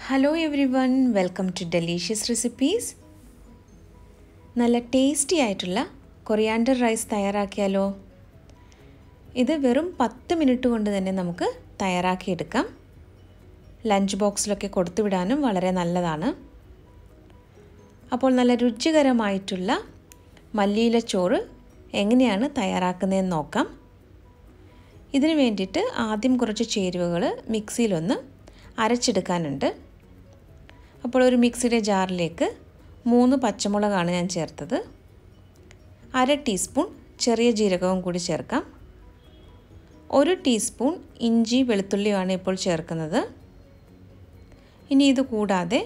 Hello everyone, welcome to Delicious Recipes. നല്ല tasty ആയിട്ടുള്ള coriander rice തയ്യാറാക്കിയാലോ? ഇത് വെറും 10 മിനിറ്റ് കൊണ്ട് തന്നെ നമുക്ക് തയ്യാറാക്കി എടുക്കാം. ലഞ്ച് ബോക്സിലൊക്കെ കൊടുത്തുവിടാനും വളരെ നല്ലതാണ്. അപ്പോൾ നല്ല രുചികരമായിട്ടുള്ള മല്ലിയില ചോറ് എങ്ങനെയാണ് തയ്യാറാക്കുന്നതെന്ന് നോക്കാം. ഇതിനു വേണ്ടിയിട്ട് ആദ്യം കുറച്ച് ചേരുവകൾ മിക്സിയിലൊന്ന് അരച്ചെടുക്കാനുണ്ട്. അപ്പോൾ ഒരു മിക്സിയുടെ ജാറിലേക്ക് 3 പച്ചമുളകാണ് ഞാൻ ചേർത്തത്. 1/2 ടീസ്പൂൺ ചെറിയ ജീരകവും കൂടി ചേർക്കാം. 1 ടീസ്പൂൺ ഇഞ്ചി വെളുത്തുള്ളിയാണ് ഇപ്പോൾ ചേർക്കുന്നത്. ഇനി ഇത് കൂടാതെ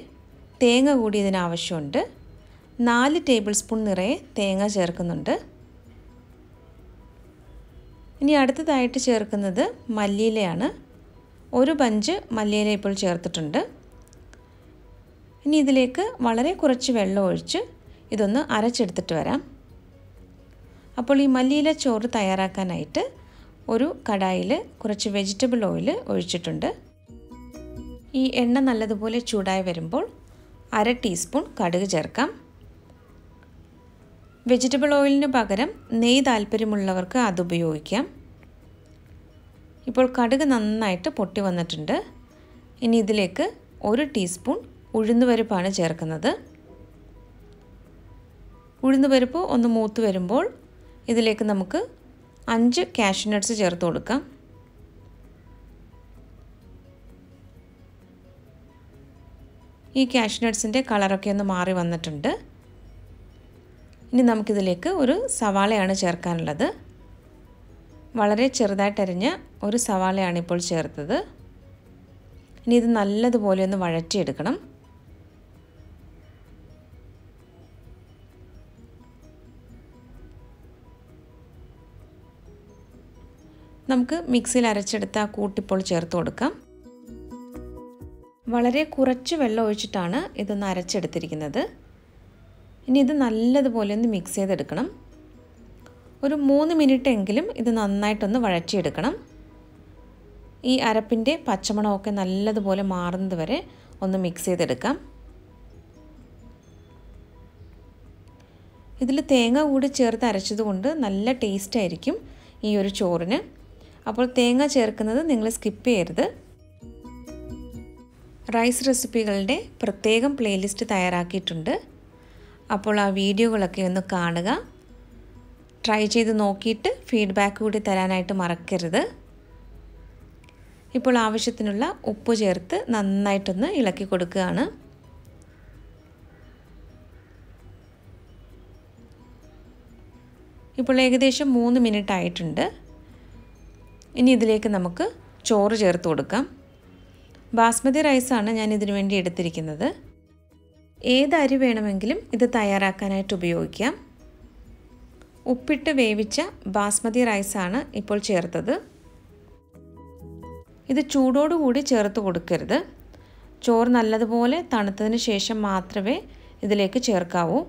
തേങ്ങ കൂടി ഇതിന് ആവശ്യമുണ്ട്. 4 ടേബിൾ സ്പൂൺ നിറയെ തേങ്ങ ചേർക്കുന്നുണ്ട്. ഇനി അടുത്തതായിട്ട് ചേർക്കുന്നത് മല്ലിയിലയാണ്. 1 ബഞ്ച് മല്ലിയില ഇപ്പോൾ ചേർത്തിട്ടുണ്ട്. ഇനി ഇതിലേക്ക് വളരെ കുറച്ച് വെള്ളം ഒഴിച്ച് ഇതൊന്ന് അരച്ചെടുത്തിട്ട് വരാം. അപ്പോൾ ഈ മല്ലിയില ചോറ് തയ്യാറാക്കാനായിട്ട് ഒരു കടായിൽ കുറച്ച് വെജിറ്റബിൾ ഓയിൽ ഒഴിച്ചിട്ടുണ്ട്. ഈ എണ്ണ നല്ലതുപോലെ ചൂടായി വരുമ്പോൾ 1/2 ടീസ്പൂൺ കടുക് ചേർക്കാം. വെജിറ്റബിൾ ഓയിലിന് പകരം നെയ്യ് താല്പര്യമുള്ളവർക്ക് അത് ഉപയോഗിക്കാം. ഇപ്പോൾ കടുക് നന്നായിട്ട് പൊട്ടി വന്നിട്ടുണ്ട്. ഇനി ഇതിലേക്ക് 1 ടീസ്പൂൺ ഉഴുന്നുപരിപ്പാണ് ചേർക്കുന്നത്. ഉഴുന്നുപരിപ്പ് ഒന്ന് മൂത്ത് വരുമ്പോൾ ഇതിലേക്ക് നമുക്ക് 5 കാഷ്യൂ നട്ട്സ് ചേർത്ത് കൊടുക്കാം. ഈ കാഷ്യൂ നട്ട്സിൻ്റെ കളറൊക്കെ ഒന്ന് മാറി വന്നിട്ടുണ്ട്. ഇനി നമുക്കിതിലേക്ക് ഒരു സവാളയാണ് ചേർക്കാനുള്ളത്. വളരെ ചെറുതായിട്ടരിഞ്ഞ ഒരു സവാളയാണ് ഇപ്പോൾ ചേർത്തത്. ഇനി ഇത് നല്ലതുപോലെ ഒന്ന് വഴറ്റിയെടുക്കണം. നമുക്ക് മിക്സിയിൽ അരച്ചെടുത്ത കൂട്ടിപ്പോൾ ചേർത്ത് കൊടുക്കാം. വളരെ കുറച്ച് വെള്ളം ഒഴിച്ചിട്ടാണ് ഇതൊന്ന് അരച്ചെടുത്തിരിക്കുന്നത്. ഇനി ഇത് നല്ലതുപോലെ ഒന്ന് മിക്സ് ചെയ്തെടുക്കണം. ഒരു 3 മിനിറ്റ് എങ്കിലും ഇത് നന്നായിട്ടൊന്ന് വഴറ്റിയെടുക്കണം. ഈ അരപ്പിൻ്റെ പച്ചമണമൊക്കെ നല്ലതുപോലെ മാറുന്നത് വരെ ഒന്ന് മിക്സ് ചെയ്തെടുക്കാം. ഇതിൽ തേങ്ങ കൂടി ചേർത്ത് അരച്ചതുകൊണ്ട് നല്ല ടേസ്റ്റ് ആയിരിക്കും ഈ ഒരു ചോറിന്. അപ്പോൾ തേങ്ങ ചേർക്കുന്നത് നിങ്ങൾ സ്കിപ്പ് ചെയ്യരുത്. റൈസ് റെസിപ്പികളുടെ പ്രത്യേകം പ്ലേലിസ്റ്റ് തയ്യാറാക്കിയിട്ടുണ്ട്. അപ്പോൾ ആ വീഡിയോകളൊക്കെ ഒന്ന് കാണുക. ട്രൈ ചെയ്ത് നോക്കിയിട്ട് ഫീഡ്ബാക്ക് കൂടി തരാനായിട്ട് മറക്കരുത്. ഇപ്പോൾ ആവശ്യത്തിനുള്ള ഉപ്പ് ചേർത്ത് നന്നായിട്ടൊന്ന് ഇളക്കി കൊടുക്കുകയാണ്. ഇപ്പോൾ ഏകദേശം 3 മിനിറ്റ് ആയിട്ടുണ്ട്. ഇനി ഇതിലേക്ക് നമുക്ക് ചോറ് ചേർത്ത് കൊടുക്കാം. ബാസ്മതി റൈസാണ് ഞാൻ ഇതിനു വേണ്ടി എടുത്തിരിക്കുന്നത്. ഏത് അരി വേണമെങ്കിലും ഇത് തയ്യാറാക്കാനായിട്ട് ഉപയോഗിക്കാം. ഉപ്പിട്ട് വേവിച്ച ബാസ്മതി റൈസാണ് ഇപ്പോൾ ചേർത്തത്. ഇത് ചൂടോടുകൂടി ചേർത്ത് കൊടുക്കരുത്. ചോറ് നല്ലതുപോലെ തണുത്തതിന് ശേഷം മാത്രമേ ഇതിലേക്ക് ചേർക്കാവൂ.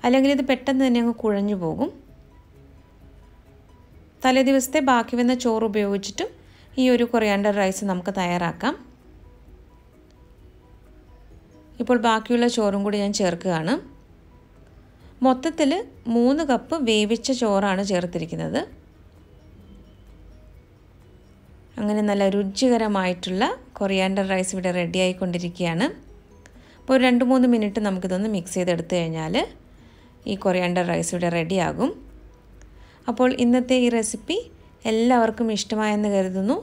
അല്ലെങ്കിൽ ഇത് പെട്ടെന്ന് തന്നെ അങ്ങ് കുഴഞ്ഞു പോകും. തലേ ദിവസത്തെ ബാക്കി വന്ന ചോറ് ഉപയോഗിച്ചിട്ടും ഈ ഒരു കൊറിയാണ്ടർ റൈസ് നമുക്ക് തയ്യാറാക്കാം. ഇപ്പോൾ ബാക്കിയുള്ള ചോറും കൂടി ഞാൻ ചേർക്കുകയാണ്. മൊത്തത്തിൽ 3 കപ്പ് വേവിച്ച ചോറാണ് ചേർത്തിരിക്കുന്നത്. അങ്ങനെ നല്ല രുചികരമായിട്ടുള്ള കൊറിയാണ്ടർ റൈസ് ഇവിടെ റെഡി ആയിക്കൊണ്ടിരിക്കുകയാണ്. അപ്പോൾ 2-3 മിനിറ്റ് നമുക്കിതൊന്ന് മിക്സ് ചെയ്തെടുത്തു കഴിഞ്ഞാൽ ഈ കൊറിയാണ്ടർ റൈസ് ഇവിടെ റെഡിയാകും. അപ്പോൾ ഇന്നത്തെ ഈ റെസിപ്പി എല്ലാവർക്കും ഇഷ്ടമായെന്ന് കരുതുന്നു.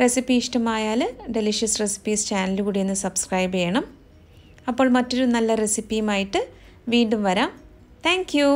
റെസിപ്പി ഇഷ്ടമായാൽ ഡെലിഷ്യസ് റെസിപ്പീസ് ചാനൽ കൂടി ഒന്ന് സബ്സ്ക്രൈബ് ചെയ്യണം. അപ്പോൾ മറ്റൊരു നല്ല റെസിപ്പിയുമായിട്ട് വീണ്ടും വരാം. Thank you.